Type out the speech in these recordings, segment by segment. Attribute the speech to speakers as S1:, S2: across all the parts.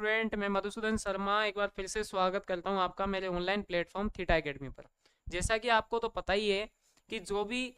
S1: Student, मैं मधुसूदन शर्मा एक बार फिर से स्वागत करता हूं आपका मेरे ऑनलाइन प्लेटफॉर्म थीटा एकेडमी पर। जैसा कि आपको तो पता ही है कि जो भी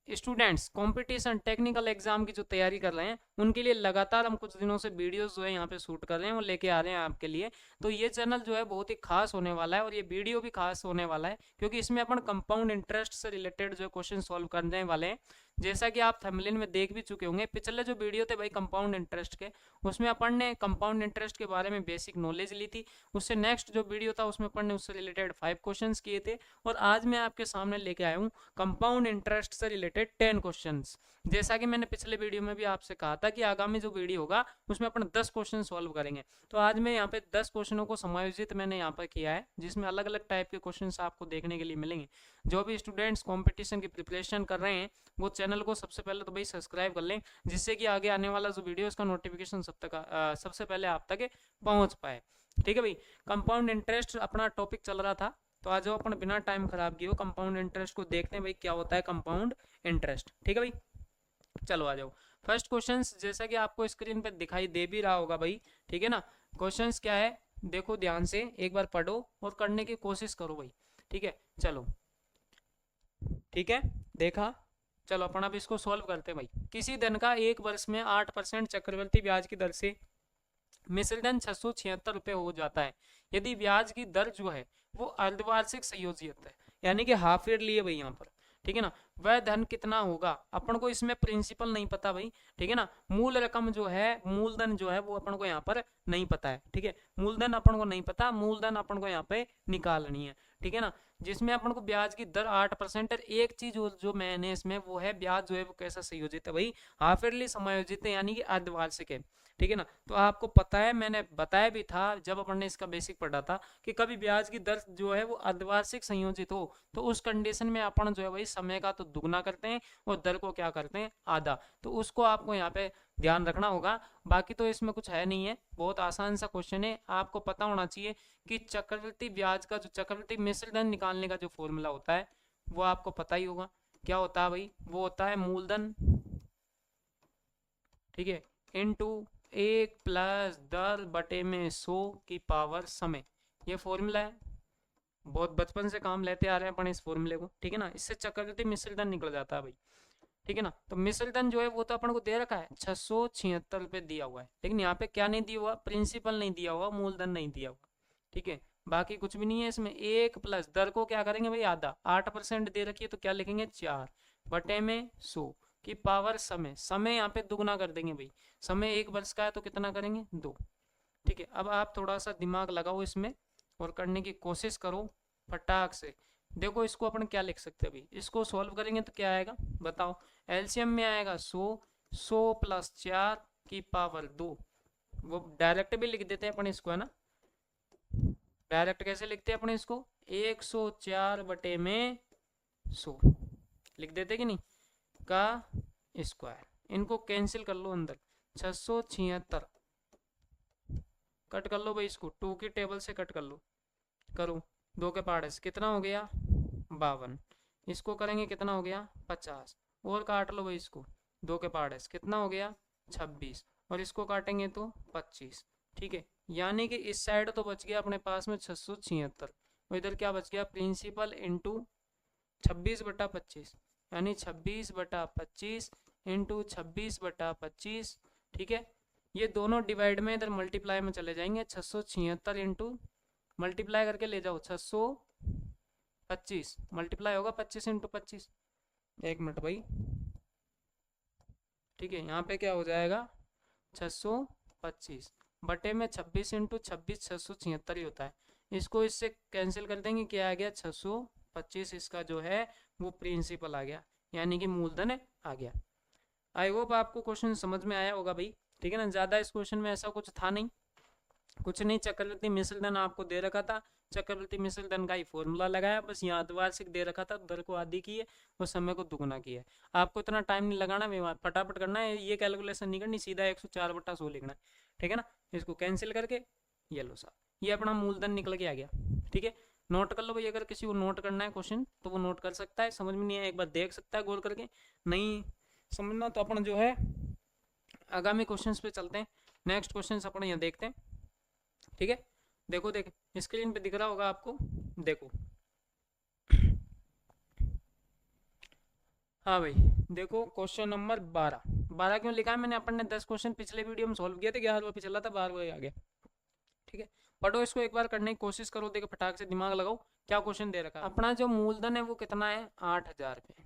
S1: स्टूडेंट्स कंपटीशन टेक्निकल एग्जाम की जो तैयारी कर रहे हैं उनके लिए लगातार हम कुछ दिनों से वीडियोस जो है यहाँ पे शूट कर रहे हैं, वो लेके आ रहे हैं आपके लिए। तो ये चैनल जो है बहुत ही खास होने वाला है और ये वीडियो भी खास होने वाला है, क्योंकि इसमें अपन कंपाउंड इंटरेस्ट से रिलेटेड जो क्वेश्चन सॉल्व करने वाले हैं। जैसा कि आप थंबनेल में देख भी चुके होंगे, पिछले जो वीडियो थे भाई कंपाउंड इंटरेस्ट के, उसमें अपन ने कंपाउंड इंटरेस्ट के बारे में बेसिक नॉलेज ली थी। उससे नेक्स्ट जो वीडियो था उसमें अपन ने उससे रिलेटेड 5 क्वेश्चंस किए थे, और आज मैं आपके सामने लेके आया हूँ कंपाउंड इंटरेस्ट से रिलेटेड 10 क्वेश्चंस। जैसा कि मैंने पिछले वीडियो में भी आपसे कहा था कि आगामी जो वीडियो होगा उसमें अपन 10 क्वेश्चन सॉल्व करेंगे। तो आज मैं यहाँ पे 10 क्वेश्चनों को समायोजित मैंने यहाँ पर किया है, जिसमें अलग अलग टाइप के क्वेश्चन आपको देखने के लिए मिलेंगे। जो भी स्टूडेंट्स कॉम्पिटिशन की प्रिपरेशन कर रहे हैं वो चैनल को सबसे पहले तो भाई सब्सक्राइब कर लें, जिससे कि आगे आने वाला जो वीडियो उसका नोटिफिकेशन सबसे पहले आप तक पहुंच पाए। ठीक है भाई, कंपाउंड इंटरेस्ट अपना टॉपिक चल रहा था, तो आज अपन बिना टाइम खराब किए कंपाउंड इंटरेस्ट को देखते हैं भाई क्या होता है कंपाउंड इंटरेस्ट। ठीक है भाई, चलो आ जाओ। फर्स्ट क्वेश्चन जैसा कि आपको स्क्रीन पे दिखाई दे भी रहा होगा भाई, ठीक है ना। क्वेश्चन क्या है, देखो ध्यान से एक बार पढ़ो और करने की कोशिश करो भाई। ठीक है, चलो ठीक है, देखा। चलो अपन अब इसको सॉल्व करते हैं भाई। किसी धन का एक वर्ष में 8% चक्रवृद्धि ब्याज की दर से मिश्र धन 676 रुपये हो जाता है, यदि ब्याज की दर जो है वो अर्धवार्षिक संयोजित है, यानी कि हाफ ईयरली है भाई यहाँ पर। ठीक है ना, वह धन कितना होगा। अपन को इसमें प्रिंसिपल नहीं पता भाई, ठीक है ना। मूल रकम जो है, मूलधन जो है वो अपन को यहाँ पर नहीं पता है। ठीक है, मूलधन अपन को नहीं पता, मूलधन अपन को यहाँ पे निकालनी है। ठीक है ना, जिसमें अपन को ब्याज की दर 8% है। एक चीज जो मैंने इसमें वो है, ब्याज जो है वो कैसा संयोजित है भाई, हाफ ईयरली समायोजित है, यानी कि अर्धवार्षिक है। ठीक है ना, तो आपको पता है, मैंने बताया भी था जब अपन ने इसका बेसिक पढ़ा था कि कभी ब्याज की दर जो है वो अर्धवार्षिक संयोजित हो तो उस कंडीशन में अपन जो है भाई समय का तो दुगना करते हैं और दर को क्या करते हैं, आधा। तो उसको आपको यहाँ पे ध्यान रखना होगा। बाकी तो इसमें कुछ है नहीं है, बहुत आसान सा क्वेश्चन है। आपको पता होना चाहिए कि चक्रवृद्धि ब्याज का जो चक्रवृद्धि मिश्र धन निकालने का जो फॉर्मूला होता है वो आपको पता ही होगा। क्या होता है भाई, वो होता है मूलधन, ठीक है, इनटू 1+10/100 की पावर समय। ये फॉर्मूला है, बहुत बचपन से काम लेते आ रहे हैं अपन इस फॉर्मूले को। ठीक है ना, इससे चक्रवृद्धि मिश्रधन निकल जाता है भाई। ठीक है ना, तो मिश्रधन जो है वो तो अपन को दे रखा है 676 रुपये दिया हुआ है, लेकिन यहाँ पे क्या नहीं दिया हुआ, प्रिंसिपल नहीं दिया हुआ, मूलधन नहीं दिया हुआ। ठीक है, बाकी कुछ भी नहीं है इसमें। 1+ दर को क्या करेंगे भाई, आधा, 8% दे रखी है तो क्या लिखेंगे, 4/100 की पावर समय। समय यहाँ पे दुगना कर देंगे भाई, समय 1 वर्ष का है तो कितना करेंगे, 2। ठीक है, अब आप थोड़ा सा दिमाग लगाओ इसमें और करने की कोशिश करो फटाक से। देखो इसको अपन क्या लिख सकते हैं भाई, इसको सॉल्व करेंगे तो क्या आएगा बताओ। एलसीएम में आएगा 100, 100+4 की पावर 2। वो डायरेक्ट भी लिख देते हैं अपन इसको, है ना। डायरेक्ट कैसे लिखते हैं अपन इसको, 104/100 लिख देते कि नहीं, का स्क्वायर। इनको कैंसिल कर लो अंदर, 676 कट कर लो भाई, इसको 2 की टेबल से कट कर लो। करो 2 के पार्ट्स, कितना हो गया 52। इसको करेंगे कितना हो गया 50, और काट लो भाई इसको 2 के पार्ट्स, कितना हो गया 26, और इसको काटेंगे तो 25। ठीक है, यानी कि इस साइड तो बच गया अपने पास में 676, और इधर क्या बच गया, प्रिंसिपल इंटू 26/25, यानी 26/25 इंटू 26/25। ठीक है, ये दोनों डिवाइड में इधर मल्टीप्लाई में चले जाएंगे, 676 इंटू मल्टीप्लाई करके ले जाओ 625, मल्टीप्लाई होगा 25 इंटू 25। एक मिनट भाई, ठीक है, यहाँ पे क्या हो जाएगा 625 बटे में 26 इंटू 26, 676 ही होता है। इसको इससे कैंसिल कर देंगे, क्या आ गया 625, इसका जो है वो प्रिंसिपल आ गया, यानी कि मूलधन आ गया। आई होप आपको क्वेश्चन समझ में आया होगा भाई। ठीक है ना, ज़्यादा इस क्वेश्चन में ऐसा कुछ था नहीं, कुछ नहीं। चक्रवृद्धि मिश्रधन आपको दे रखा था, चक्रवृद्धि मिश्रधन का ही फॉर्मूला लगाया, बस यहाँ अर्धवार्षिक दे रखा था, दर को आधी की है और समय को दुगुना किया है। आपको इतना टाइम नहीं लगाना, फटाफट करना है, ये कैलकुलेशन नहीं करनी, सीधा 104/100 लिखना है। ठीक है ना, इसको कैंसिल करके ये लो साहब, ये अपना मूलधन निकल के आ गया। ठीक है, नोट कर लो भाई, अगर किसी को नोट करना है क्वेश्चन तो वो नोट कर सकता है, समझ में नहीं है एक बार देख सकता है गौर करके, नहीं समझना तो अपन जो है आगामी क्वेश्चंस पे चलते हैं। नेक्स्ट क्वेश्चन अपन यहाँ देखते हैं, ठीक है। देखो देख स्क्रीन पे दिख रहा होगा आपको, देखो हाँ भाई, देखो क्वेश्चन नंबर 12 क्यों लिखा है मैंने, अपन ने 10 क्वेश्चन पिछले वीडियो में सॉल्व किए थे, 11वां पे चला था, 12वां आ गया, ठीक है। पढ़ो इसको एक बार, करने की कोशिश करो, देखो फटाक से दिमाग लगाओ क्या क्वेश्चन दे रखा है। अपना जो मूलधन है वो कितना है, 8,000 रुपये,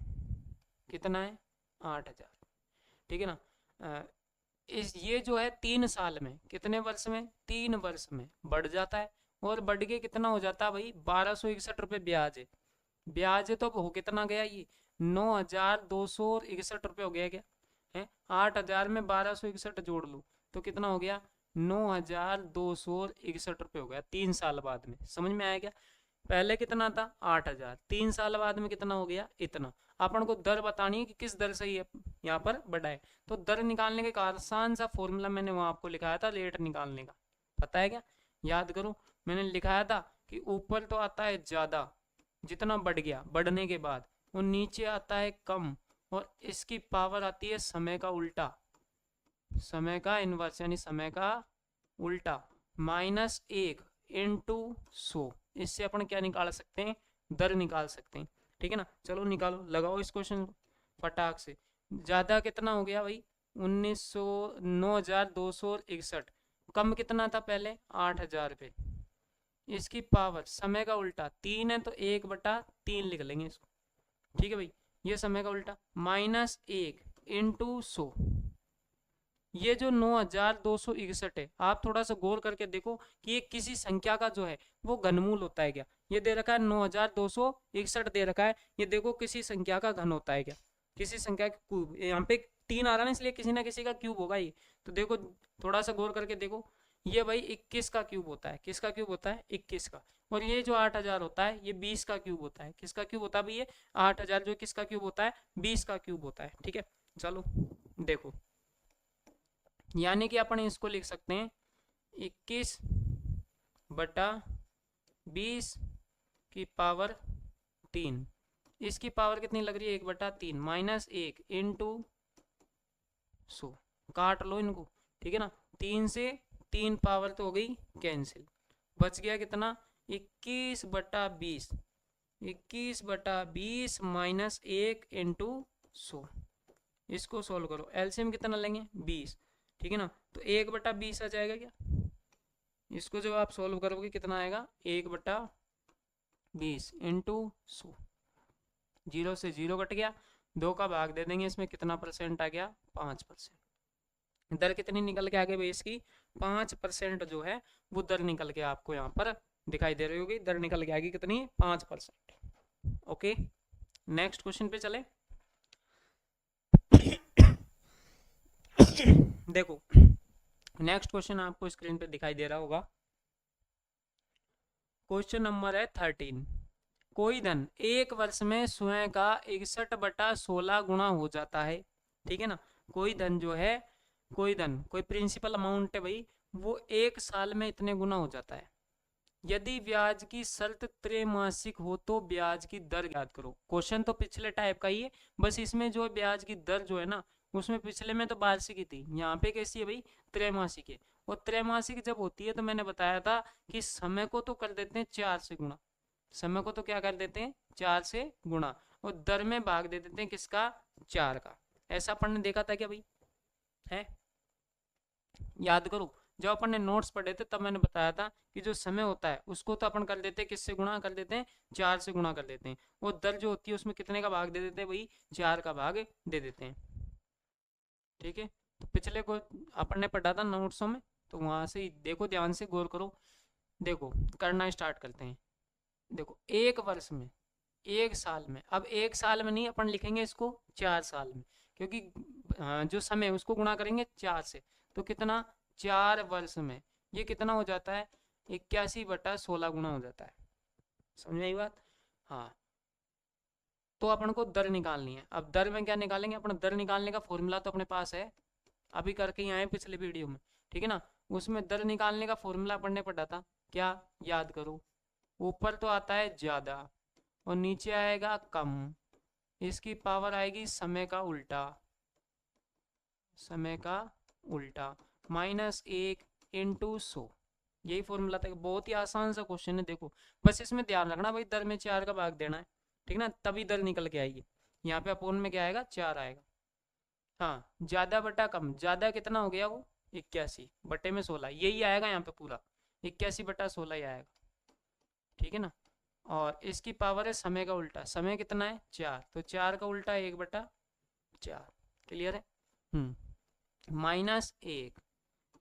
S1: कितना है 8,000, ठीक है ना। इस ये जो है 3 साल में, कितने वर्ष में, 3 वर्ष में बढ़ जाता है, और बढ़ के कितना हो जाता है भाई, 1261 रुपये ब्याज है। ब्याज तो हो कितना गया ये, 9,261 रुपये हो गया क्या है। 8,000 में 1261 जोड़ लो तो कितना हो गया, 9,261 रुपये हो गया 3 साल बाद में। समझ में आया क्या, पहले कितना था 8,000, 3 साल बाद में कितना हो गया इतना। अपन को दर बतानी है कि किस दर से ये यहाँ पर बढ़ा है। तो दर निकालने का एक आसान सा फॉर्मूला मैंने वहां आपको लिखाया था, रेट निकालने का, पता है क्या, याद करो। मैंने लिखाया था कि ऊपर तो आता है ज्यादा, जितना बढ़ गया बढ़ने के बाद, और नीचे आता है कम, और इसकी पावर आती है समय का उल्टा, समय का इनवर्स यानी समय का उल्टा, -1 इंटू 100। इससे अपन क्या निकाल सकते हैं, दर निकाल सकते हैं, ठीक है ना। चलो निकालो, लगाओ इस क्वेश्चन को फटाक से। ज्यादा कितना हो गया भाई, 9,261, कम कितना था पहले 8,000 रुपये, इसकी पावर समय का उल्टा 3 है तो 1/3 लिख लेंगे इसको, ठीक है भाई। ये समय का उल्टा -1 इंटू 100, ये जो 9,261 है, आप थोड़ा सा गौर करके देखो कि ये किसी संख्या का जो है वो घनमूल होता है क्या। ये दे रखा है 9,261 दे रखा है, ये देखो किसी संख्या का घन होता है क्या, किसी संख्या का क्यूब। यहाँ पे 3 आ रहा है ना, इसलिए किसी ना किसी का क्यूब होगा ये। तो देखो थोड़ा सा गौर करके देखो, ये भाई 21 का क्यूब होता है, किसका क्यूब होता है 21 का। और ये जो 8,000 होता है ये 20 का क्यूब होता है, किसका क्यूब होता है भाई, ये 8,000 जो किसका क्यूब होता है 20 का क्यूब होता है, ठीक है। चलो देखो, यानी कि अपन इसको लिख सकते हैं 21/20 की पावर 3, इसकी पावर कितनी लग रही है 1/3, -1 इंटू 100, काट लो इनको, ठीक है ना। 3 से 3 पावर तो हो गई कैंसिल, बच गया कितना 21/20, 21/20 -1 इंटू 100। इसको सोल्व करो, एलसीएम कितना लेंगे 20, ठीक है ना। तो 1/20 आ जाएगा क्या, इसको जब आप सोल्व करोगे कितना आएगा 1/20 इंटू 100, 0 से 0 कट गया, 2 का भाग दे देंगे, इसमें कितना परसेंट आ गया 5%। दर कितनी निकल के आ गई भाई इसकी 5% जो है वो दर निकल के आपको यहाँ पर दिखाई दे रही होगी, दर निकल के आएगी कितनी 5%। ओके नेक्स्ट क्वेश्चन पे चले। देखो नेक्स्ट क्वेश्चन आपको स्क्रीन पे दिखाई दे रहा होगा, क्वेश्चन नंबर है 13। कोई धन 1 वर्ष में स्वयं का 61/16 गुना हो जाता है, ठीक है ना। कोई धन जो है, कोई धन कोई प्रिंसिपल अमाउंट है भाई, वो 1 साल में इतने गुना हो जाता है। यदि ब्याज की शर्त त्रैमासिक हो तो ब्याज की दर याद करो। क्वेश्चन तो पिछले टाइप का ही है, बस इसमें जो ब्याज की दर जो है ना, उसमें पिछले में तो वार्षिक ही थी, यहाँ पे कैसी है भाई त्रैमासिक है। और त्रैमासिक जब होती है तो मैंने बताया था कि समय को तो कर देते हैं 4 से गुणा, समय को तो क्या कर देते हैं 4 से गुणा, और दर में भाग दे देते हैं किसका 4 का। ऐसा अपन ने देखा था क्या भाई, है याद करो। जब अपन ने नोट्स पढ़े थे तब मैंने बताया था कि जो समय होता है उसको तो अपन कर देते हैं किससे गुणा कर देते हैं 4 से गुणा कर देते हैं, और दर जो होती है उसमें कितने का भाग दे देते हैं भाई 4 का भाग दे देते हैं, ठीक है। तो पिछले को अपन ने पढ़ा था नोट्सों में, तो वहां से देखो ध्यान से गौर करो, देखो करना स्टार्ट करते हैं। देखो 1 वर्ष में, 1 साल में, अब 1 साल में नहीं अपन लिखेंगे इसको 4 साल में, क्योंकि जो समय उसको गुणा करेंगे 4 से, तो कितना 4 वर्ष में ये कितना हो जाता है 81/16 गुना हो जाता है। समझ आई बात, हाँ। तो अपन को दर निकालनी है। अब दर में क्या निकालेंगे, अपना दर निकालने का फॉर्मूला तो अपने पास है, अभी करके ही आए पिछले वीडियो में, ठीक है ना। उसमें दर निकालने का फॉर्मूला अपन ने पढ़ा था, क्या याद करो, ऊपर तो आता है ज्यादा और नीचे आएगा कम, इसकी पावर आएगी समय का उल्टा, समय का उल्टा, -1 इंटू 100, यही फॉर्मूला था। बहुत ही आसान सा क्वेश्चन है, देखो बस इसमें ध्यान रखना भाई, दर में 4 का भाग देना है, ठीक ना, तभी दर निकल के आएगी। यहाँ पे अपोन में क्या आएगा, 4 आएगा। हाँ, ज्यादा बटा कम, ज्यादा कितना हो गया वो 81 बटे में 16, यही आएगा यहाँ पे पूरा 81 बटा 16 ही आएगा, ठीक है ना। और इसकी पावर है समय का उल्टा, समय कितना है 4, तो 4 का उल्टा 1/4, क्लियर है। -1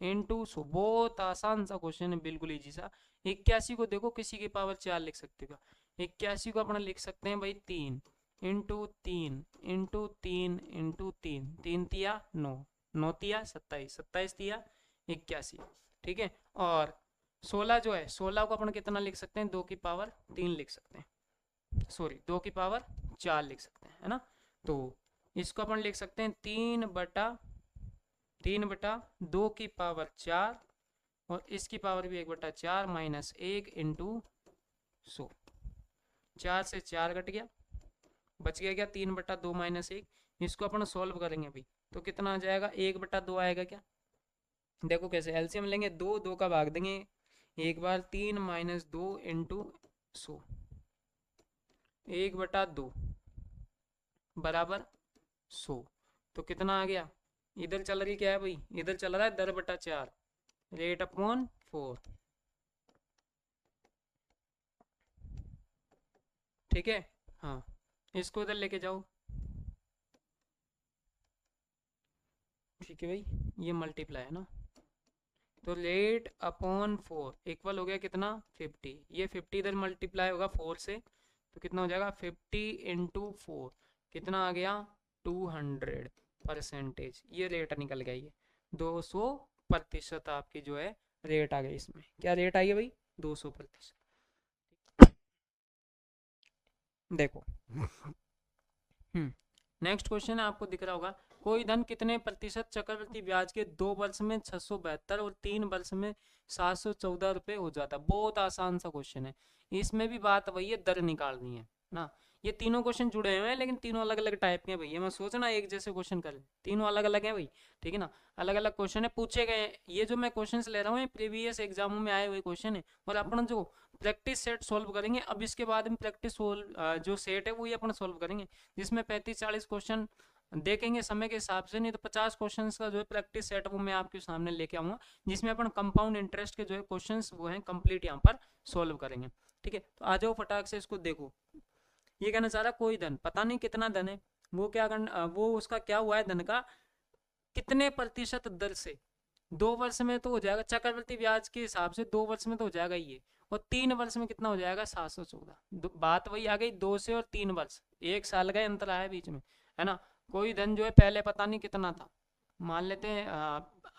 S1: इंटू 100, बहुत आसान सा क्वेश्चन है, बिल्कुल इजी सा। 81 को देखो किसी की पावर 4 लिख सकते हो, 81 को अपना लिख सकते हैं भाई 3 इंटू 3 इंटू 3 इंटू 3, 3 तिया 9, 9 तिया 27, 27 तिया 81, ठीक है। और 16 जो है, 16 को अपन कितना लिख सकते हैं, 2 की पावर 3 लिख सकते हैं, सॉरी 2 की पावर 4 लिख सकते हैं, है ना। तो इसको अपन लिख सकते हैं 3/2 की पावर 4, और इसकी पावर भी 1/4 -1 इंटू 100, 4 से 4 कट गया, बच गया क्या 3/2 -1। इसको अपन सोल्व करेंगे भाई, तो कितना आ जाएगा 1/2 आएगा क्या, देखो कैसे एलसीएम लेंगे, 2 2 का भाग देंगे एक बार, 3 -2 इंटू 100, 1/2 बराबर 100, तो कितना आ गया, इधर चल रही क्या है भाई, इधर चल रहा है दर बटा 4, रेट अपॉन 4, ठीक है। हाँ, इसको इधर लेके जाओ, ठीक है भाई, ये मल्टीप्लाई है ना, तो रेट अपॉन 4 इक्वल हो गया कितना 50, ये 50 इधर मल्टीप्लाई होगा 4 से, तो कितना हो जाएगा 50 इंटू 4, कितना आ गया 200%, ये रेट निकल गया, ये 200% आपकी जो है रेट आ गई, इसमें क्या रेट आई है भाई 200%। देखो नेक्स्ट क्वेश्चन है, आपको दिख रहा होगा, कोई धन कितने प्रतिशत चक्रवृद्धि ब्याज के 2 वर्ष में 672 और 3 वर्ष में 714 रुपए हो जाता है। बहुत आसान सा क्वेश्चन है, इसमें भी बात वही है, दर निकालनी है ना। ये तीनों क्वेश्चन जुड़े हुए हैं, लेकिन तीनों अलग अलग टाइप के हैं भैया, मैं सोचना एक जैसे क्वेश्चन करें, तीनों अलग अलग हैं भाई, ठीक है ना, अलग अलग क्वेश्चन है, पूछे गए हैं। ये जो मैं क्वेश्चंस ले रहा हूँ, ये प्रीवियस एग्जामों में आए हुए क्वेश्चन है, और अपन जो प्रैक्टिस सेट सोल्व करेंगे, अब इसके बाद में प्रैक्टिस जो सेट है वो ही अपन सोल्व करेंगे, जिसमें 35-40 क्वेश्चन देखेंगे समय के हिसाब से, नहीं तो 50 क्वेश्चंस का जो है प्रैक्टिस सेट वो मैं आपके सामने लेके आऊंगा, जिसमें अपन कंपाउंड इंटरेस्ट के जो है क्वेश्चंस वो हैं कंप्लीट यहाँ पर सोल्व करेंगे, ठीक है। तो आ जाओ फटाक से इसको देखो, ये कहना चाह रहा कोई धन, पता नहीं कितना धन है, वो क्या करना, वो उसका क्या हुआ है धन का, कितने प्रतिशत दर से, 2 वर्ष में तो हो जाएगा चक्रवृद्धि ब्याज के हिसाब से, 2 वर्ष में तो हो जाएगा ये, और 3 वर्ष में कितना हो जाएगा 714, बात वही आ गई, 2 से और 3 वर्ष 1 साल का अंतर आया बीच में, है ना। कोई धन जो है पहले पता नहीं कितना था, मान लेते हैं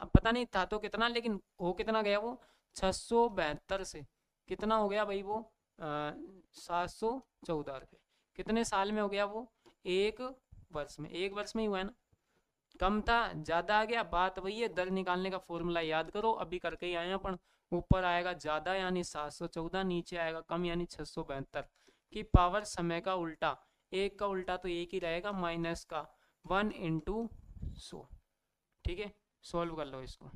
S1: पता नहीं था तो कितना, लेकिन हो कितना गया वो 672 से कितना हो गया भाई वो 714 रुपये, कितने साल में हो गया वो 1 वर्ष में, 1 वर्ष में ही हुआ है ना, कम था ज्यादा आ गया, बात वही है, दर निकालने का फॉर्मूला याद करो, अभी करके ही आए अपन, ऊपर आएगा ज्यादा यानी 714, नीचे आएगा कम यानी 672 की पावर समय का उल्टा, एक का उल्टा तो एक ही रहेगा माइनस का 1 इंटू 100, ठीक है। सॉल्व कर लो इसको,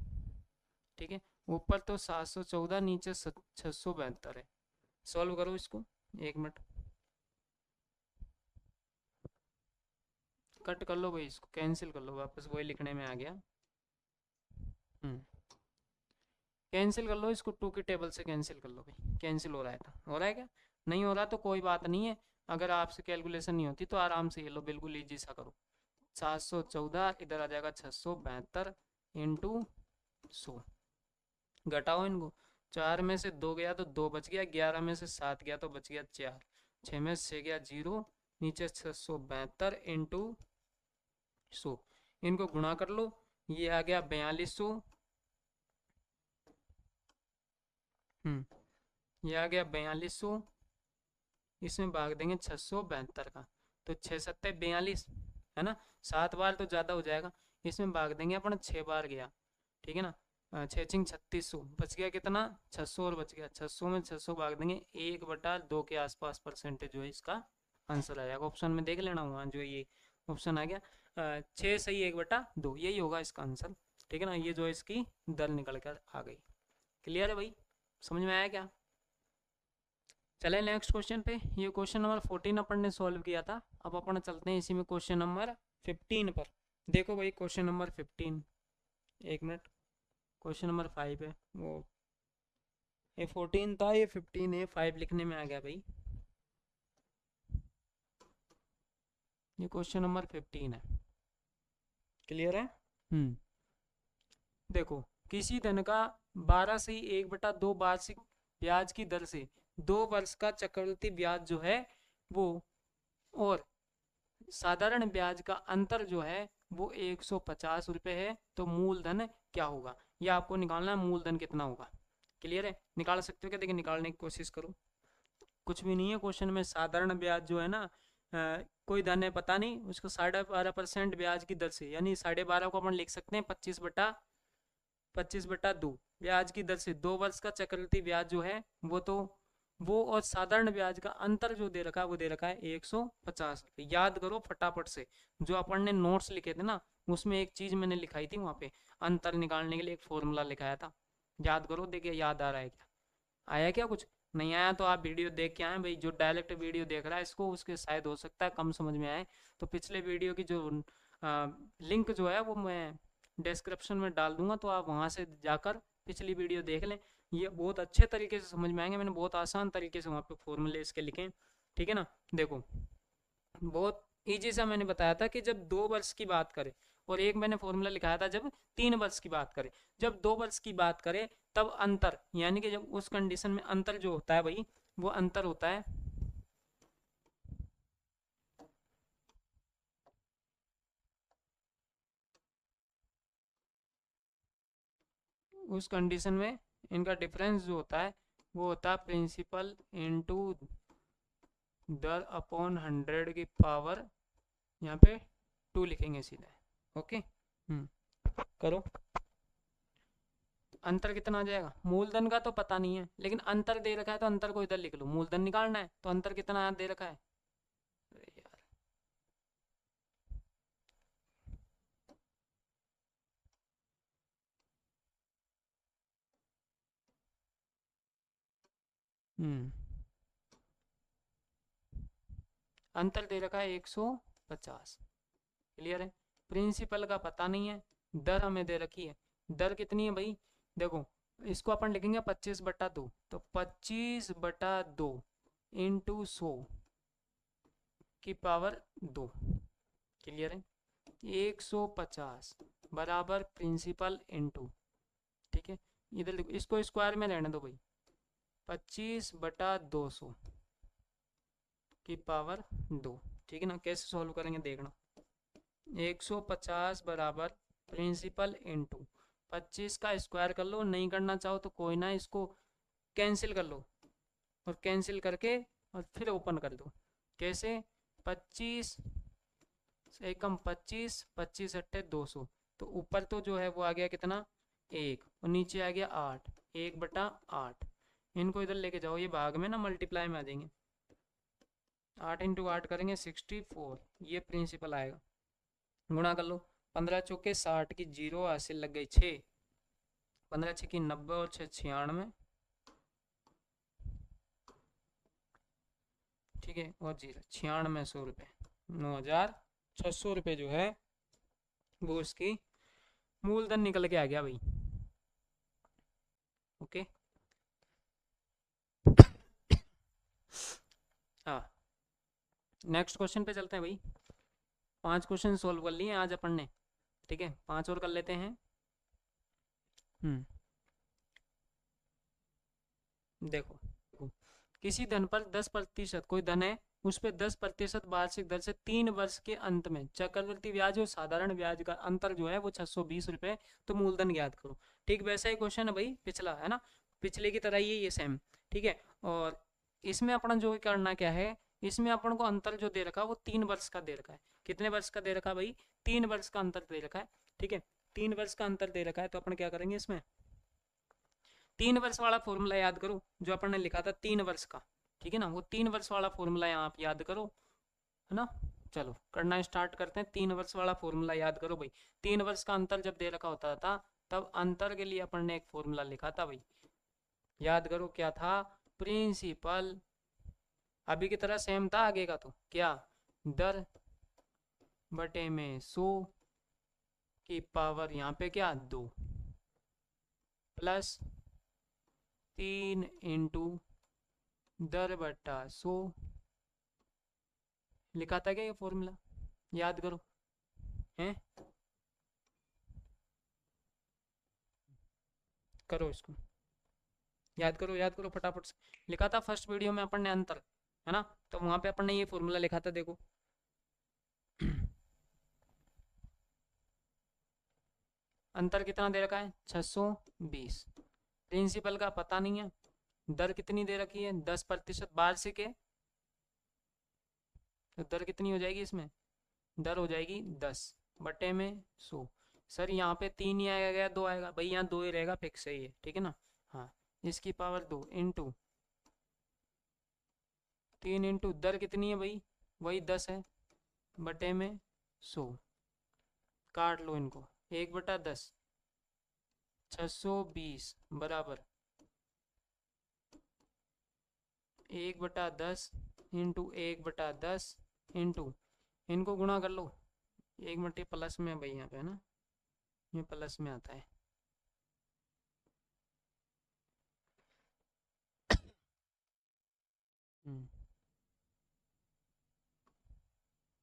S1: ठीक है, ऊपर तो 714 नीचे 672 है, सॉल्व करो इसको, 1 मिनट कट कर लो भाई, इसको कैंसिल कर लो, वापस वही लिखने में आ गया, कैंसिल कर लो इसको, 2 की टेबल से कैंसिल कर लो भाई, कैंसिल हो रहा है, तो हो रहा है क्या, नहीं हो रहा तो कोई बात नहीं है, अगर आपसे कैलकुलेशन नहीं होती तो आराम से ये लो, बिल्कुल ईजी सा करो, 714 इधर आ जाएगा 672 इंटू 100, घटाओ इनको, 4 में से 2 गया तो 2 बच गया, 11 में से 7 गया तो बच गया 4, 6 में से 6 गया 0, नीचे 672 इंटू 100, इनको गुणा कर लो, ये आ गया 4200, ये आ गया 4200, इसमें भाग देंगे 672 का, तो 6 सत्ते 42 है ना, 7 बार तो ज़्यादा हो जाएगा, इसमें भाग देंगे अपन 6 बार गया, ठीक है ना, 6 छिंग 3600, बच गया कितना 600, और बच गया 600 में 600 भाग देंगे 1/2 के आसपास परसेंटेज जो है इसका आंसर आ जाएगा, ऑप्शन में देख लेना, वहाँ जो ये ऑप्शन आ गया 6 सही 1/2, यही होगा इसका आंसर, ठीक है ना, ये जो इसकी दर निकल कर आ गई। क्लियर है भाई, समझ में आया क्या? चले नेक्स्ट क्वेश्चन पे। ये क्वेश्चन नंबर 14 अपन ने सॉल्व किया था। अब अपन चलते हैं इसी में क्वेश्चन नंबर 15 पर। देखो भाई क्वेश्चन नंबर 15, एक मिनट, क्वेश्चन नंबर 5 है वो, ये 14 था, ये 15 है, 5 लिखने में आ गया भाई। ये क्वेश्चन नंबर 15 है। क्लियर है? देखो, किसी धन का 12 से 1/2 वार्षिक ब्याज की दर से 2 वर्ष का चक्रवृद्धि ब्याज जो है वो, और साधारण ब्याज का अंतर जो है वो 150 रुपये है, तो मूलधन क्या होगा? ये आपको निकालना है, मूलधन कितना होगा। क्लियर है? निकाल सकते हो क्या? देखिए निकालने की कोशिश करो। कुछ भी नहीं है क्वेश्चन में, साधारण ब्याज जो है ना, कोई धन है पता नहीं, उसको 12.5% ब्याज की दर से, यानी 12.5 को अपन लिख सकते हैं 25/2 ब्याज की दर से 2 वर्ष का चक्रवृद्धि ब्याज जो है वो और साधारण ब्याज का अंतर जो दे रखा है वो दे रखा है 150 रुपये। याद करो फटाफट से, जो अपन ने नोट्स लिखे थे ना उसमें एक चीज मैंने लिखाई थी, वहां पे अंतर निकालने के लिए एक फॉर्मूला लिखाया था। याद करो, देखिए याद आ रहा है क्या? आया क्या? कुछ नहीं आया तो आप वीडियो देख के आए भाई। जो डायरेक्ट वीडियो देख रहा है इसको, उसके शायद हो सकता है कम समझ में आए, तो पिछले वीडियो की जो लिंक जो है वो मैं डिस्क्रिप्शन में डाल दूंगा, तो आप वहां से जाकर पिछली वीडियो देख लें। ये बहुत अच्छे तरीके से समझ में आएंगे, मैंने बहुत आसान तरीके से वहाँ पे फॉर्मूले इसके लिखे। ठीक है ना? देखो बहुत ईजी सा मैंने बताया था कि जब 2 वर्ष की बात करें, और एक मैंने फॉर्मूला लिखाया था जब 3 वर्ष की बात करें। जब 2 वर्ष की बात करें तब अंतर, यानी कि जब उस कंडीशन में अंतर जो होता है भाई, वो अंतर होता है उस कंडीशन में इनका डिफरेंस जो होता है वो होता है प्रिंसिपल इनटू दर अपॉन 100 की पावर, यहाँ पे 2 लिखेंगे सीधे। ओके, करो। अंतर कितना आ जाएगा? मूलधन का तो पता नहीं है, लेकिन अंतर दे रखा है तो अंतर को इधर लिख लो। मूलधन निकालना है तो अंतर कितना दे रखा है? अरे यार, अंतर दे रखा है 150। क्लियर है? प्रिंसिपल का पता नहीं है, दर हमें दे रखी है। दर कितनी है भाई? देखो इसको अपन लिखेंगे 25/2, तो 25/2 इंटू 100 की पावर 2। क्लियर है? 150 बराबर प्रिंसिपल इंटू, ठीक है, इधर देखो इसको स्क्वायर में रहने दो भाई, 25/200 की पावर 2। ठीक है ना? कैसे सॉल्व करेंगे देखना। 150 बराबर प्रिंसिपल इंटू 25 का स्क्वायर कर लो, नहीं करना चाहो तो कोई ना, इसको कैंसिल कर लो, और कैंसिल करके और फिर ओपन कर दो। कैसे? 25 से कम 25, 25 अट्ठे 200, तो ऊपर तो जो है वो आ गया कितना? 1, और नीचे आ गया 8, 1/8। इनको इधर लेके जाओ, ये भाग में ना मल्टीप्लाई में आ जाएंगे। 8 इंटू 8 करेंगे 64, ये प्रिंसिपल आएगा। गुणा कर लो, 15 चौके 60 की 0 हासिल लग गई 6, 15 6 की 90 और 6 96। ठीक है, और 0 9600 रुपये, 9600 रुपये जो है वो उसकी मूलधन निकल के आ गया भाई। ओके, हाँ नेक्स्ट क्वेश्चन पे चलते हैं भाई। 5 क्वेश्चन सोल्व कर लिए आज अपन ने। ठीक है, 5 और कर लेते हैं। देखो, किसी धन पर 10%, कोई धन है उस पर 10% वार्षिक दर से 3 वर्ष के अंत में चक्रवृद्धि ब्याज और साधारण ब्याज का अंतर जो है वो 620 रुपये, तो मूलधन ज्ञात करो। ठीक वैसा ही क्वेश्चन है भाई पिछला, है ना? पिछले की तरह ही ये सेम। ठीक है, और इसमें अपना जो करना क्या है, इसमें अपन को अंतर जो दे रखा है वो 3 वर्ष का दे रखा है। कितने वर्ष का दे रखा है भाई? 3 वर्ष का अंतर दे रखा है। ठीक है, 3 वर्ष का अंतर दे रखा है, तो अपन क्या करेंगे इसमें? 3 वर्ष वाला फॉर्मूला याद करो जो अपन ने लिखा था 3 वर्ष का। ठीक है ना? वो 3 वर्ष वाला फॉर्मूला यहाँ आप याद करो, है ना? चलो करना स्टार्ट करते हैं। 3 वर्ष वाला फॉर्मूला याद करो भाई। 3 वर्ष का अंतर जब दे रखा होता था तब अंतर के लिए अपन ने एक फॉर्मूला लिखा था भाई, याद करो क्या था? प्रिंसिपल, अभी की तरह सेम था, आगे का तो क्या, दर बटे में 100 की पावर यहाँ पे क्या 2 प्लस 3 इंटू दर बटा 100 लिखा था क्या ये फॉर्मूला? याद करो हैं, करो इसको, याद करो फटाफट से। लिखा था फर्स्ट वीडियो में अपन ने अंतर, है ना? तो वहां पे अपन ने ये फॉर्मूला लिखा था, देखो अंतर कितना दे रखा है 620। प्रिंसिपल का पता नहीं है, दर कितनी दे रखी है 10% वार्षिक है, तो दर कितनी हो जाएगी इसमें, दर हो जाएगी 10 बटे में 100। सर यहाँ पे 3 ही आएगा, 2 आएगा भाई, यहाँ 2 ही रहेगा, फिक्स है ये, ठीक है ना? हाँ, इसकी पावर 2 इंटू 3 इंटू दर कितनी है भाई, वही 10 है बटे में 100। काट लो इनको, 1/10 620 बराबर 1/10 इंटू 1/10 इंटू, इनको गुणा कर लो, 1 प्लस में भाई यहाँ पे, है ना? ये प्लस में आता है,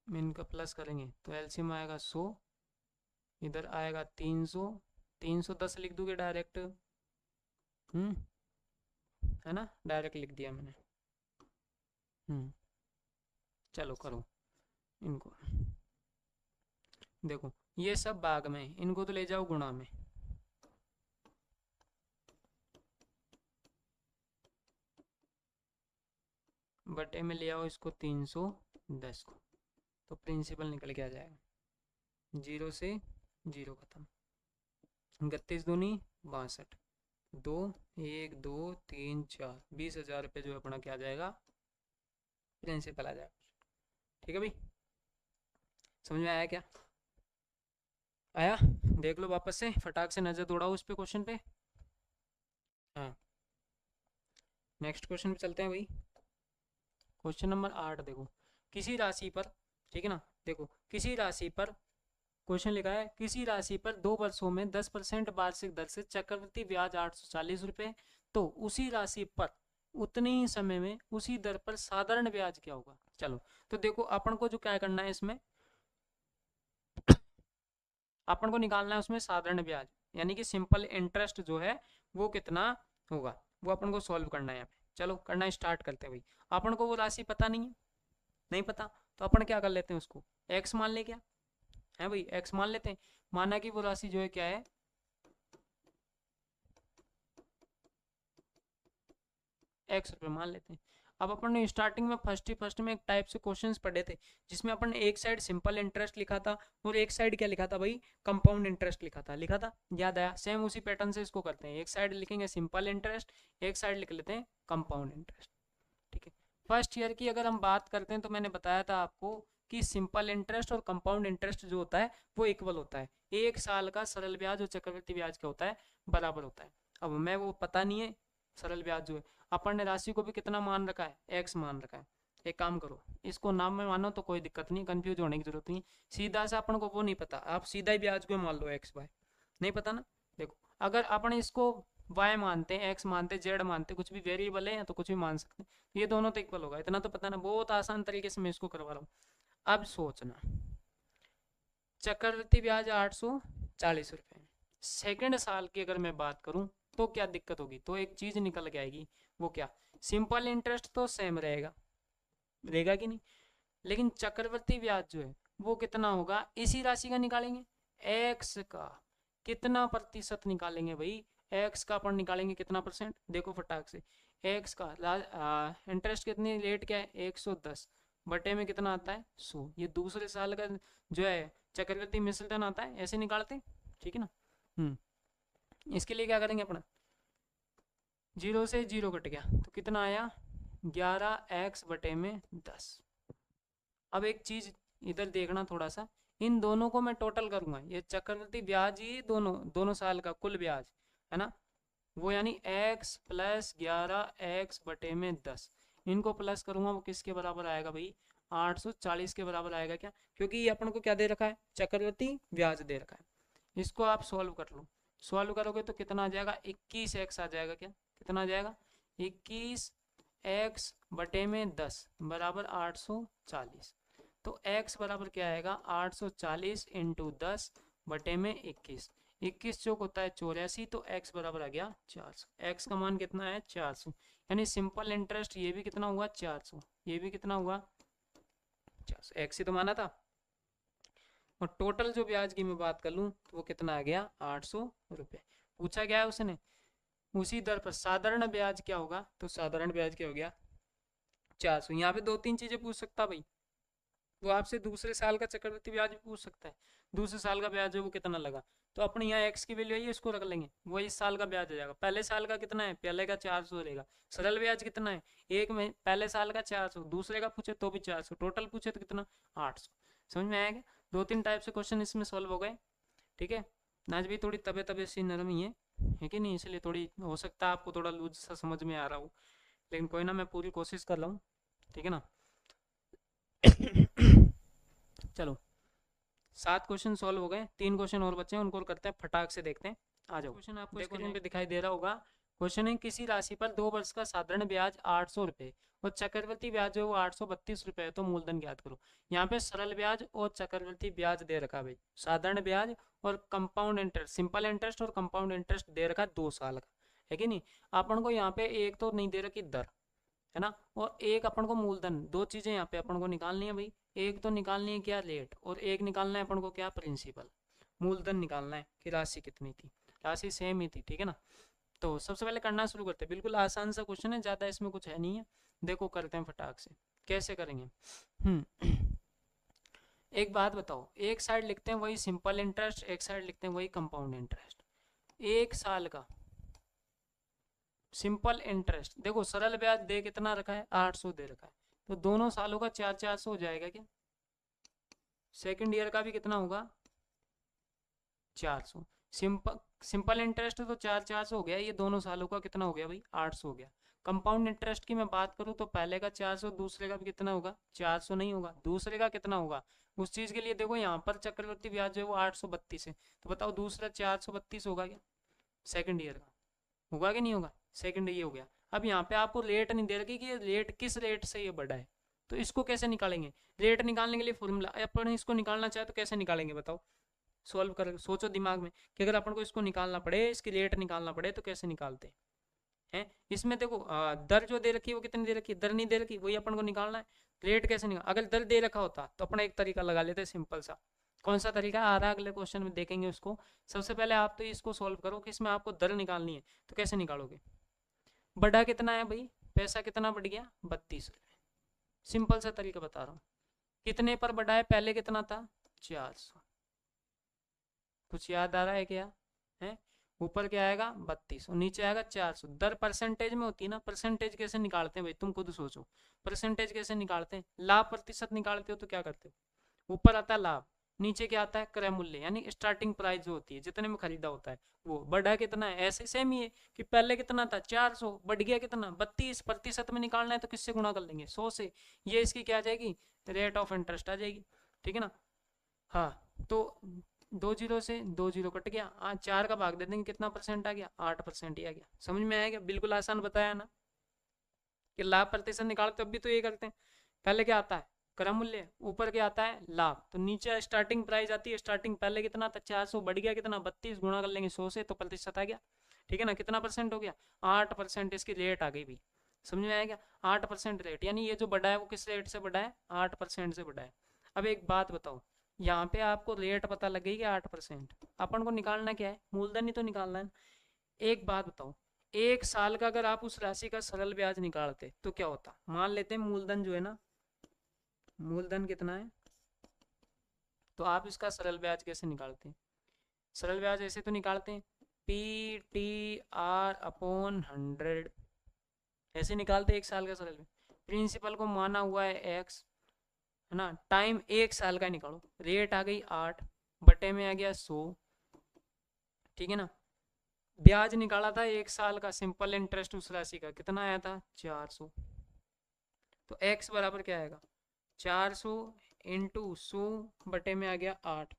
S1: इनका प्लस करेंगे तो एलसीएम आएगा 100, इधर आएगा 300, 310 लिख दोगे डायरेक्ट, है ना? डायरेक्ट लिख दिया मैंने। चलो करो इनको, देखो ये सब भाग में, इनको तो ले जाओ गुणा में, बटे में ले आओ इसको 310 को, तो प्रिंसिपल निकल के आ जाएगा, 0 से 0 खत्म, 31 दूनी 62, 2 1 2 3 4, 20,000 रुपये जो अपना क्या आ जाएगा, प्रिंसिपल आ जाएगा। ठीक है भाई, समझ में आया क्या? आया? देख लो वापस से, फटाक से नजर दौड़ाओ उस पे, क्वेश्चन पे। हाँ, नेक्स्ट क्वेश्चन पे चलते हैं भाई। क्वेश्चन नंबर 8 देखो, किसी राशि पर, ठीक है ना, देखो किसी राशि पर क्वेश्चन लिखा है, किसी राशि पर 2 वर्षों में 10% वार्षिक दर से चक्रवृद्धि ब्याज 840 रुपये, तो उसी राशि पर उतने ही समय में उसी दर पर साधारण ब्याज क्या होगा? चलो तो देखो अपन को जो क्या करना है इसमें, अपन को निकालना है उसमें साधारण ब्याज, यानी कि सिंपल इंटरेस्ट जो है वो कितना होगा, वो अपन को सॉल्व करना है यहाँ पे। चलो करना स्टार्ट करते हैं भाई। अपन को वो राशि पता नहीं है, नहीं पता, तो अपन क्या कर लेते हैं, उसको एक्स मान ले, क्या है भाई, एक्स मान लेते हैं। माना कि वो राशि जो है क्या है, एक्स रुपये मान लेते हैं। अब अपन ने स्टार्टिंग में फर्स्ट में एक टाइप से क्वेश्चंस पढ़े थे, जिसमें अपन ने एक साइड सिंपल इंटरेस्ट लिखा था और एक साइड क्या लिखा था भाई, कंपाउंड इंटरेस्ट लिखा था, याद आया? सेम उसी पैटर्न से इसको करते हैं, एक साइड लिखेंगे सिंपल इंटरेस्ट, एक साइड लिख लेते हैं कंपाउंड इंटरेस्ट। ठीक है, फर्स्ट ईयर की अगर हम बात करते हैं तो मैंने बताया था आपको कि सिंपल इंटरेस्ट और कंपाउंड इंटरेस्ट जो होता है वो इक्वल होता है, 1 साल का सरल ब्याज और चक्रवृद्धि ब्याज क्या होता है, बराबर होता है। अब मैं वो पता नहीं है, सरल ब्याज जो है अपन ने राशि को भी कितना मान रखा है, एक्स मान रखा है। एक काम करो, इसको नाम में मानो तो कोई दिक्कत नहीं, कंफ्यूज होने की जरूरत नहीं, सीधा से अपन को वो नहीं पता, आप सीधा ही ब्याज को मान लो एक्स वाई, नहीं पता ना। देखो अगर अपन इसको वाई मानते हैं, एक्स मानते हैं, जेड मानते हैं, कुछ भी वेरिएबल है तो कुछ भी मान सकते हैं, ये दोनों तो इक्वल होगा, इतना तो पता ना, बहुत आसान तरीके से मैं इसको करवा रहा हूँ। अब सोचना, चक्रवृद्धि ब्याज 840 रुपये, सेकेंड साल की अगर मैं बात करूं तो क्या दिक्कत होगी, तो एक चीज निकल के आएगी, वो क्या, सिंपल इंटरेस्ट तो सेम रहेगा, रहेगा कि नहीं, लेकिन चक्रवृद्धि ब्याज जो है वो कितना होगा, इसी राशि का निकालेंगे, एक्स का कितना प्रतिशत निकालेंगे भाई, एक्स का अपन निकालेंगे कितना परसेंट, देखो फटाक से, एक्स का इंटरेस्ट कितनी रेट क्या है 110 बटे में कितना आता है 100, ये दूसरे साल का जो है चक्रवृद्धि मिश्रधन आता है, ऐसे निकालते हैं, ठीक है ना। इसके लिए क्या करेंगे अपना, 0 से 0 कट गया तो कितना आया 11x बटे में 10। अब एक चीज इधर देखना थोड़ा सा, इन दोनों को मैं टोटल करूंगा, ये चक्रवृद्धि ब्याज, ये दोनों दोनों साल का कुल ब्याज है ना, वो यानी x प्लस 11x/10, इनको प्लस करूंगा, वो किसके बराबर आएगा भाई, 840 के बराबर आएगा क्या, क्योंकि ये अपन को क्या दे रखा है, चक्रवृद्धि ब्याज दे रखा है। इसको आप सॉल्व कर लो, सॉल्व करोगे तो कितना आ जाएगा, 21x आ जाएगा, क्या कितना आ जाएगा, 21x/10 बराबर 840। तो x बराबर क्या आएगा, 840 इंटू 10/21, 21 चौक होता है 84, तो x बराबर आ गया 400। x का मान कितना है, 400, यानी सिंपल इंटरेस्ट ये भी कितना हुआ, 400, ये भी कितना हुआ 400, x ही तो माना था। और टोटल जो ब्याज की मैं बात कर लूँ तो वो कितना आ गया, 800 रुपये। पूछा गया है उसने उसी दर पर साधारण ब्याज क्या होगा, तो साधारण ब्याज क्या हो गया, 400। यहाँ पे 2-3 चीजें पूछ सकता भाई, वो आपसे दूसरे साल का चक्रवृद्धि ब्याज भी पूछ सकता है, दूसरे साल का ब्याज है वो कितना लगा, तो अपने यहाँ x की वैल्यू है इसको रख लेंगे, वो इस साल का ब्याज आ जाएगा। पहले साल का कितना है, पहले का 400 रहेगा। सरल ब्याज कितना है, एक में पहले साल का 400, दूसरे का पूछे तो भी 400, टोटल पूछे तो कितना 800। समझ में आएगा, 2-3 टाइप से क्वेश्चन इसमें सॉल्व हो गए। ठीक है, नाज भी थोड़ी तबीयत सी नरम ही है कि नहीं, इसलिए थोड़ी हो सकता है आपको थोड़ा लूज सा समझ में आ रहा हो, लेकिन कोई ना, मैं पूरी कोशिश कर रहा हूँ। ठीक है ना। चलो 7 क्वेश्चन सॉल्व हो गए, 3 क्वेश्चन और बचे हैं, उनको करते हैं फटाक से, देखते हैं। आ जाओ, क्वेश्चन आपको स्क्रीन पे दिखाई दे रहा होगा। क्वेश्चन है, किसी राशि पर 2 वर्ष का साधारण ब्याज 800 रुपये और चक्रवृद्धि ब्याज जो है वो 832 रुपये है, तो मूलधन ज्ञात करो। यहाँ पे सरल ब्याज और चक्रवृद्धि ब्याज दे रखा है भाई, साधारण ब्याज और कंपाउंड इंटरेस्ट, सिंपल इंटरेस्ट और कंपाउंड इंटरेस्ट दे रखा है 2 साल का, है कि नहीं। अपन को यहाँ पे एक तो नहीं दे रखी दर, है ना, और एक अपन को मूलधन, दो चीजें यहाँ पे अपन को निकालनी है भाई। एक तो निकालनी है क्या, रेट, और एक निकालना है अपन को क्या, प्रिंसिपल। मूलधन निकालना है कि राशि कितनी थी, राशि सेम ही थी। ठीक है ना, तो सबसे पहले करना शुरू करते हैं, बिल्कुल आसान सा क्वेश्चन है, ज्यादा इसमें कुछ है नहीं है। देखो करते हैं फटाक से, कैसे करेंगे। एक बात बताओ, एक साइड लिखते हैं वही सिंपल इंटरेस्ट, एक साइड लिखते हैं वही कंपाउंड इंटरेस्ट। एक साल का सिंपल इंटरेस्ट, देखो सरल ब्याज दे कितना रखा है, 800 दे रखा है, तो दोनों सालों का 400 हो जाएगा क्या। सेकंड ईयर का भी कितना होगा, 400। सिंपल इंटरेस्ट तो 400 हो गया, ये दोनों सालों का कितना हो गया भाई, 800 हो गया। कंपाउंड इंटरेस्ट की मैं बात करूं तो पहले का 400, दूसरे का भी कितना होगा, 400 नहीं होगा, दूसरे का कितना होगा। उस चीज के लिए देखो यहाँ पर चक्रवृद्धि ब्याज जो है वो 832 है, तो बताओ दूसरा 432 होगा क्या, सेकंड ईयर का होगा कि नहीं होगा, सेकंड ये हो गया। अब यहाँ पे आपको रेट नहीं दे रखी कि रेट किस रेट से ये बढ़ा है, तो इसको कैसे निकालेंगे। रेट निकालने के लिए फॉर्मूला, अपन इसको निकालना चाहे तो कैसे निकालेंगे बताओ, सॉल्व कर सोचो दिमाग में कि अगर अपन को इसको निकालना पड़े, इसकी रेट निकालना पड़े तो कैसे निकालते हैं। इसमें देखो दर जो दे रखी है वो कितनी दे रखी है, दर नहीं दे रखी, वही अपन को निकालना है। रेट कैसे निकाल, अगर दर दे रखा होता तो अपना एक तरीका लगा लेते सिंपल सा। कौन सा तरीका आ रहा है अगले क्वेश्चन में देखेंगे उसको। सबसे पहले आप तो इसको सॉल्व करो कि इसमें आपको दर निकालनी है, तो कैसे निकालोगे। बढ़ा कितना है भाई, पैसा कितना बढ़ गया, 32 रुपये। सिंपल सा तरीका बता रहा हूँ, कितने पर बढ़ा है, पहले कितना था 400, कुछ याद आ रहा है क्या है। ऊपर क्या आएगा 32 और नीचे आएगा 400। दर परसेंटेज में होती है ना, परसेंटेज कैसे निकालते हैं भाई, तुम खुद सोचो परसेंटेज कैसे निकालते हैं। लाभ प्रतिशत निकालते हो तो क्या करते हो, ऊपर आता है लाभ, नीचे क्या आता है क्रय मूल्य, यानी स्टार्टिंग प्राइस जो होती है जितने में खरीदा होता है वो। बढ़ा कितना है, ऐसे सेम ही है कि पहले कितना था 400, बढ़ गया कितना 32, प्रतिशत में निकालना है तो किससे गुणा कर लेंगे, 100 से। ये इसकी क्या आ जाएगी, रेट ऑफ इंटरेस्ट आ जाएगी। ठीक है ना। हाँ, तो 2 जीरो से 2 जीरो कट गया, 4 का भाग दे देंगे, कितना परसेंट आ गया, 8% ही आ गया। समझ में आया क्या, बिल्कुल आसान बताया ना कि लाभ प्रतिशत निकालते तब भी तो ये करते हैं। पहले क्या आता है क्रय मूल्य, ऊपर क्या आता है लाभ, तो नीचे स्टार्टिंग प्राइस आती है। स्टार्टिंग पहले कितना था 400, बढ़ गया कितना 32, गुणा कर लेंगे 100 से तो प्रतिशत आ गया। ठीक है ना, कितना परसेंट हो गया, 8% इसकी रेट आ गई भी। समझ में आएगा, 8% रेट, यानी ये जो बढ़ा है वो किस रेट से बढ़ा है, 8% से बढ़ा है। अब एक बात बताओ, यहाँ पे आपको रेट पता लगेगी 8%, अपन को निकालना क्या है, मूलधन ही तो निकालना है। एक बात बताओ, एक साल का अगर आप उस राशि का सरल ब्याज निकालते तो क्या होता। मान लेते हैं मूलधन जो है ना, मूलधन कितना है, तो आप इसका सरल ब्याज कैसे निकालते हैं। सरल ब्याज ऐसे तो निकालते हैं PTR/100, ऐसे निकालते हैं एक साल का सरल ब्याज। प्रिंसिपल को माना हुआ है x, है ना। टाइम 1 साल का निकालो, रेट आ गई 8 बटे में आ गया 100, ठीक है ना। ब्याज निकाला था 1 साल का सिंपल इंटरेस्ट उस राशि का, कितना आया था 400। तो x बराबर क्या आएगा 400 इंटू 100 बटे में आ गया 8।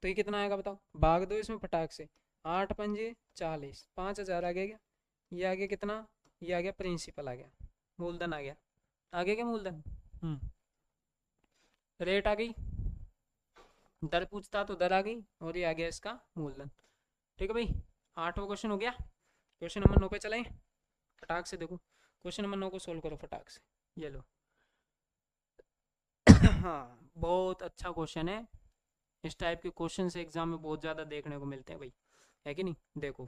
S1: तो ये कितना आएगा बताओ, भाग दो इसमें फटाक से, 8 पंजे 40, 5000 आ गया क्या, ये आ गया कितना, ये आ गया प्रिंसिपल आ गया, मूलधन आ गया, आ गया क्या मूलधन। रेट आ गई, दर पूछता तो दर आ गई, और ये आ गया इसका मूलधन। ठीक है भाई, 8वां क्वेश्चन हो गया। क्वेश्चन नंबर 9 पे चलें, फटाक से देखो क्वेश्चन नंबर 9 को सोल्व करो फटाक से, ये लो। हाँ बहुत अच्छा क्वेश्चन है, इस टाइप के क्वेश्चन से एग्जाम में बहुत ज्यादा देखने को मिलते हैं भाई, है कि नहीं। देखो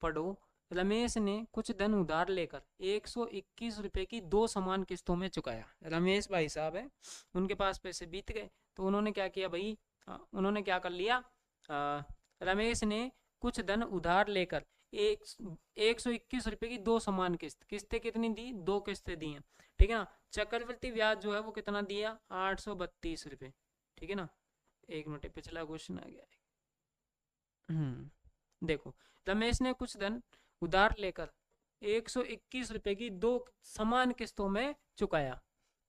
S1: पढ़ो, रमेश ने कुछ धन उधार लेकर 121 रुपए की 2 समान किस्तों में चुकाया। रमेश भाई साहब है, उनके पास पैसे बीत गए, तो उन्होंने क्या किया भाई, उन्होंने क्या कर लिया, रमेश ने कुछ धन उधार लेकर 121 रुपए की 2 समान किस्त, किस्तें कितनी दी, 2 किस्तें दी हैं, ठीक है ना। चक्रवृद्धि ब्याज जो है वो कितना दिया 832 रुपए, ठीक है ना। एक मिनट, पिछला क्वेश्चन आ गया। देखो, रमेश ने कुछ धन उधार लेकर 121 रुपए की 2 समान किस्तों में चुकाया,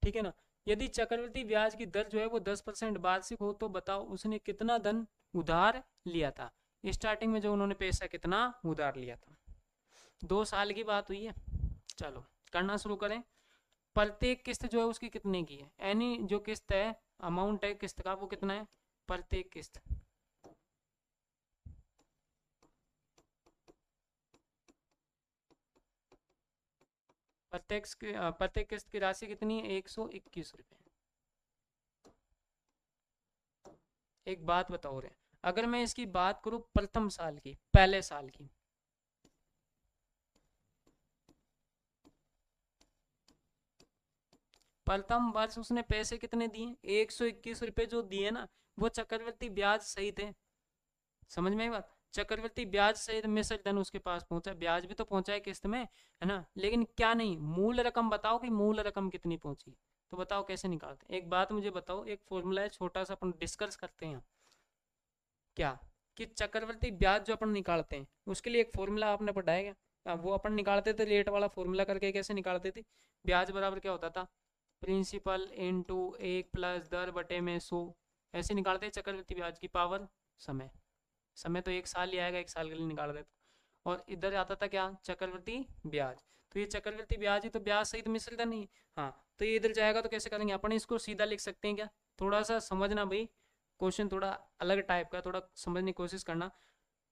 S1: ठीक है ना। यदि चक्रवृद्धि ब्याज की दर जो है वो 10% वार्षिक हो, तो बताओ उसने कितना धन उधार लिया था। स्टार्टिंग में जो उन्होंने पैसा कितना उधार लिया था, 2 साल की बात हुई है। चलो करना शुरू करें। प्रत्येक किस्त जो है उसकी कितने की है, एनी जो किस्त है, अमाउंट है किस्त का वो कितना है, प्रत्येक किस्त, प्रत्येक किस्त की राशि कितनी है 121 रुपए। एक बात बताओ रे, अगर मैं इसकी बात करूं प्रथम साल की, पहले साल की, प्रथम वर्ष उसने पैसे कितने दिए 121 रुपए जो दिए ना, वो चक्रवृद्धि ब्याज सहित है। समझ में आई बात, चक्रवृद्धि ब्याज सहित मिश्र धन उसके पास पहुंचा, ब्याज भी तो पहुंचा है किस्त में, है ना। लेकिन क्या नहीं, मूल रकम बताओ कि मूल रकम कितनी पहुंची, तो बताओ कैसे निकालते हैं। एक बात मुझे बताओ, एक फॉर्मूला है छोटा सा, अपन डिस्कस करते हैं क्या, कि चक्रवृद्धि ब्याज जो अपन निकालते हैं उसके लिए एक फॉर्मूला आपने पढ़ा है क्या, वो अपन निकालते थे रेट वाला फॉर्मूला करके, कैसे निकालते थे, ब्याज बराबर क्या होता था, प्रिंसिपल इनटू 1 प्लस दर बटे में 100, ऐसे निकालते हैं चक्रवृद्धि ब्याज की पावर समय। समय तो 1 साल ही आएगा, 1 साल के लिए निकाल देते, और इधर आता था क्या चक्रवृद्धि ब्याज, तो ये चक्रवृद्धि ब्याज ही तो ब्याज सहित मिश्र धन ही। हाँ तो ये इधर जाएगा तो कैसे करेंगे अपन, इसको सीधा लिख सकते हैं क्या, थोड़ा सा समझना भाई, क्वेश्चन थोड़ा अलग टाइप का, थोड़ा समझने की कोशिश करना।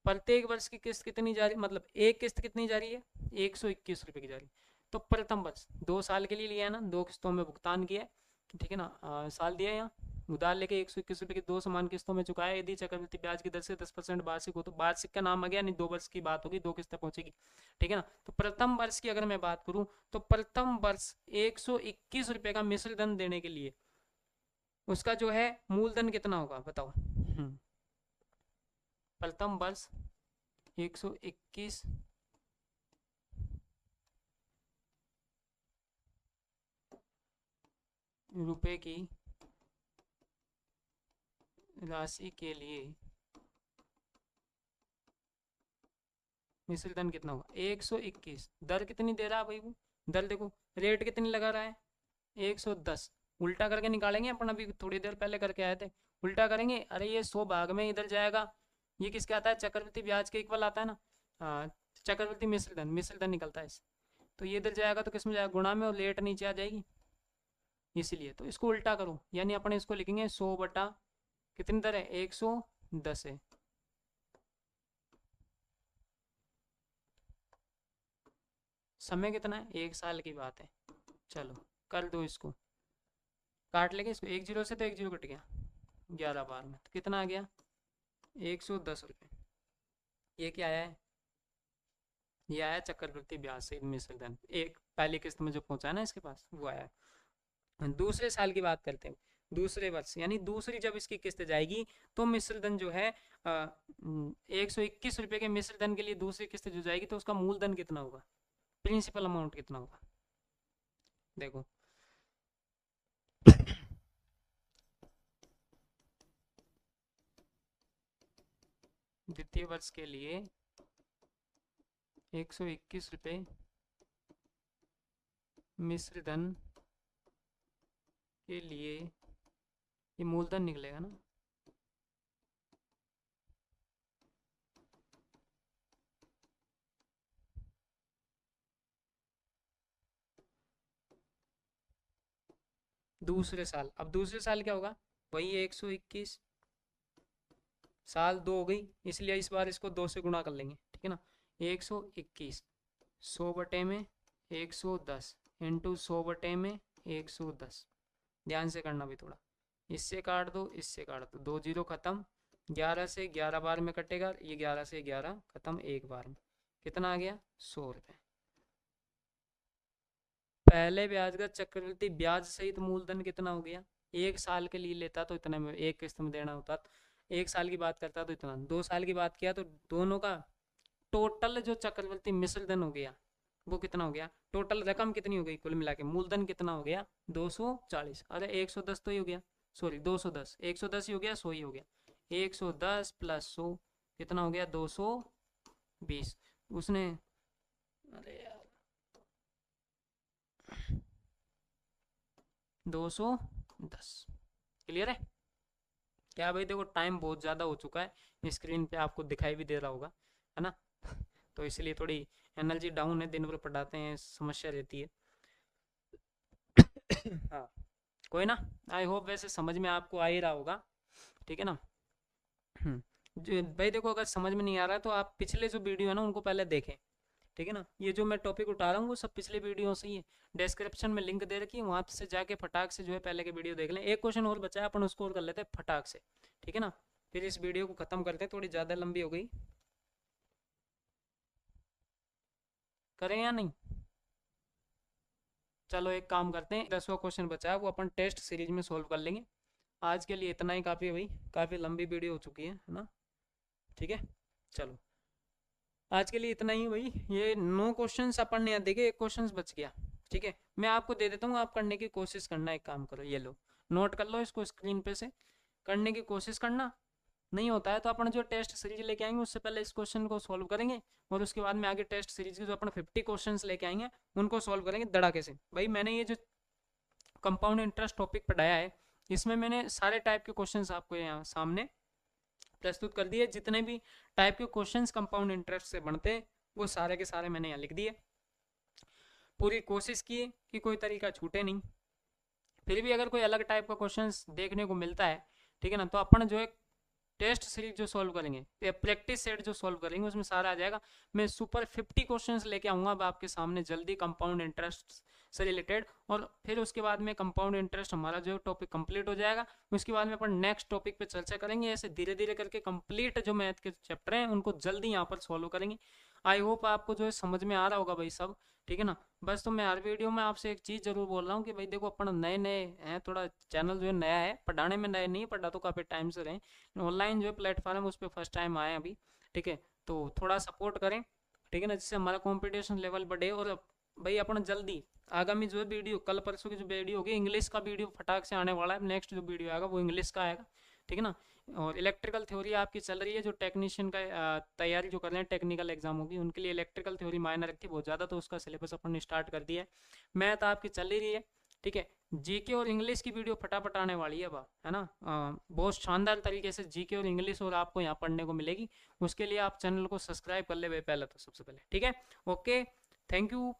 S1: प्रत्येक वर्ष की किस्त कितनी जा रही, मतलब एक किस्त कितनी जा रही है 121 रुपए की जा रही है। तो प्रथम वर्ष 2 साल के लिए लिया है ना, 2 किस्तों में भुगतान किया है, ठीक है ना, साल दिया है यहाँ, उधार लेके 121 रुपए की 2 समान किस्तों में चुकाया। यदि चक्रवृद्धि ब्याज की दर से 10% वार्षिक हो, तो वार्षिक का नाम आ गया, नहीं 2 वर्ष की बात होगी, 2 किस्तें पहुंचेगी, ठीक है ना। तो प्रथम वर्ष की अगर मैं बात करूं, तो प्रथम वर्ष 121 रुपए का मिश्र धन देने के लिए उसका जो है मूलधन कितना होगा बताओ। प्रथम वर्ष 121 रुपए की राशि के लिए मिश्र धन कितना होगा 121, दर कितनी दे रहा है भाई वो, दर देखो, रेट कितनी लगा रहा है 110, उल्टा करके निकालेंगे अपन, अभी थोड़ी देर पहले करके आए थे, उल्टा करेंगे, अरे ये 100 भाग में इधर जाएगा, ये किसके आता है चक्रवृद्धि ब्याज के इक्वल आता है ना, चक्रवृद्धि मिश्र धन निकलता है इस, तो ये इधर जाएगा तो किसमें जाएगा गुणा में, और लेट नीचे आ जाएगी, इसीलिए तो इसको उल्टा करो, यानी अपन इसको लिखेंगे 100 बटा कितनी दर है 110 है, समय कितना है 1 साल की बात है। चलो कर दो इसको, काट लेंगे इसको, 1 0 से तो 1 0 कट गया, 11 बार में तो कितना आ गया 110 रुपये। ये क्या आया है, ये आया चक्रवृद्धि ब्याज से मिश्र धन, एक पहली किस्त में जो पहुंचा है ना इसके पास वो आया है। दूसरे साल की बात करते हैं, दूसरे वर्ष यानी दूसरी जब इसकी किस्त जाएगी, तो मिश्र धन जो है 121 रुपए के मिश्र धन के लिए दूसरी किस्त जो जाएगी, तो उसका मूलधन कितना होगा, प्रिंसिपल अमाउंट कितना होगा, देखो द्वितीय वर्ष के लिए 121 रुपये मिश्र धन के लिए, ये मूलधन निकलेगा ना, दूसरे साल। अब दूसरे साल क्या होगा, वही 121, साल 2 हो गई, इसलिए इस बार इसको 2 से गुणा कर लेंगे, ठीक है ना। 121 100/110 इंटू 100/में 110। ध्यान से करना भी थोड़ा, इससे काट दो, इससे काट दो, 2 जीरो खत्म, 11 से 11 बार में कटेगा, ये 11 से 11 खत्म, एक बार में कितना आ गया, 100 रुपये। पहले ब्याज का चक्रवृद्धि ब्याज सहित मूलधन कितना हो गया, एक साल के लिए लेता तो इतने में, एक किस्त में देना होता, एक साल की बात करता तो इतना, 2 साल की बात किया तो दोनों का टोटल जो चक्रवृद्धि मिश्र धन हो गया वो कितना हो गया, टोटल रकम कितनी हो गई कुल मिला के, मूलधन कितना हो गया 240। अरे 110 तो ही हो गया, सॉरी 210, 110 ही हो गया, 100 ही हो गया, 110 प्लस 100 कितना हो गया 220। उसने, अरे यार 210, क्लियर है क्या भाई। देखो टाइम बहुत ज़्यादा हो चुका है, स्क्रीन पे आपको दिखाई भी दे रहा होगा, है ना। तो इसलिए थोड़ी एनर्जी डाउन है, दिन भर पढ़ाते हैं, समस्या रहती है। हाँ कोई ना, आई होप वैसे समझ में आपको आ ही रहा होगा, ठीक है ना। जो भाई देखो, अगर समझ में नहीं आ रहा है तो आप पिछले जो वीडियो है ना उनको पहले देखें, ठीक है ना। ये जो मैं टॉपिक उठा रहा हूँ वो सब पिछले वीडियो से ही है, डिस्क्रिप्शन में लिंक दे रखी है, वहाँ से जाके फटाक से जो है पहले के वीडियो देख लें। एक क्वेश्चन और बचा है, अपन उसको और कर लेते हैं फटाक से, ठीक है ना, फिर इस वीडियो को खत्म करते हैं, थोड़ी ज़्यादा लंबी हो गई। करें या नहीं, चलो एक काम करते हैं, 10वां क्वेश्चन बचा है वो अपन टेस्ट सीरीज में सोल्व कर लेंगे। आज के लिए इतना ही काफ़ी है भाई, काफ़ी लंबी वीडियो हो चुकी है ना, ठीक है। चलो आज के लिए इतना ही भाई, ये 9 क्वेश्चंस अपन ने यहाँ देखे, एक क्वेश्चन बच गया, ठीक है। मैं आपको दे देता हूँ, आप करने की कोशिश करना, एक काम करो, ये लो नोट कर लो इसको स्क्रीन पे से, करने की कोशिश करना। नहीं होता है तो अपन जो टेस्ट सीरीज लेके आएंगे उससे पहले इस क्वेश्चन को सॉल्व करेंगे, और उसके बाद में आगे टेस्ट सीरीज के जो अपन 50 क्वेश्चंस लेके आएंगे उनको सॉल्व करेंगे धड़ाके से। भाई मैंने ये जो कंपाउंड इंटरेस्ट टॉपिक पढ़ाया है, इसमें मैंने सारे टाइप के क्वेश्चंस आपको यहाँ सामने प्रस्तुत कर दिए, जितने भी टाइप के क्वेश्चंस कंपाउंड इंटरेस्ट से बनते हैं वो सारे के सारे मैंने यहाँ लिख दिए। पूरी कोशिश की कि कोई तरीका छूटे नहीं, फिर भी अगर कोई अलग टाइप का क्वेश्चंस देखने को मिलता है, ठीक है ना, तो अपन जो है टेस्ट सीरीज जो सॉल्व करेंगे, प्रैक्टिस सेट जो सॉल्व करेंगे उसमें सारा आ जाएगा। मैं सुपर 50 क्वेश्चंस लेके आऊंगा अब आपके सामने जल्दी कंपाउंड इंटरेस्ट से रिलेटेड, और फिर उसके बाद में कंपाउंड इंटरेस्ट हमारा जो टॉपिक कंप्लीट हो जाएगा, उसके बाद में अपन नेक्स्ट टॉपिक पे चर्चा करेंगे। ऐसे धीरे धीरे करके कंप्लीट जो मैथ के चैप्टर हैं उनको जल्दी यहाँ पर सॉल्व करेंगे। आई होप आपको जो है समझ में आ रहा होगा भाई सब, ठीक है ना। बस तो मैं हर वीडियो में आपसे एक चीज़ जरूर बोल रहा हूँ कि भाई देखो अपन नए नए हैं, थोड़ा चैनल जो है नया है, पढ़ाने में नए नहीं, पढ़ा तो काफ़ी टाइम से रहे, ऑनलाइन जो है प्लेटफॉर्म उस पर फर्स्ट टाइम आए अभी, ठीक है। तो थोड़ा सपोर्ट करें, ठीक है ना, जिससे हमारा कंपटीशन लेवल बढ़े। और भाई अपन जल्दी आगामी जो है वीडियो, कल परसों की जो वीडियो होगी इंग्लिश का वीडियो फटाक से आने वाला है, नेक्स्ट जो वीडियो आएगा वो इंग्लिश का आएगा, ठीक है ना। और इलेक्ट्रिकल थ्योरी आपकी चल रही है, जो टेक्नीशियन का तैयारी जो कर रहे हैं, टेक्निकल एग्जाम होगी उनके लिए इलेक्ट्रिकल थ्योरी मायने रखती है बहुत ज़्यादा, तो उसका सिलेबस अपन ने स्टार्ट कर दिया है। मैथ आपकी चल ही रही है, ठीक है। जीके और इंग्लिश की वीडियो फटाफट आने वाली है अब, है ना। बहुत शानदार तरीके से जीके और इंग्लिश और आपको यहाँ पढ़ने को मिलेगी। उसके लिए आप चैनल को सब्सक्राइब कर ले भाई पहले, तो सबसे पहले, ठीक है। Okay, thank you.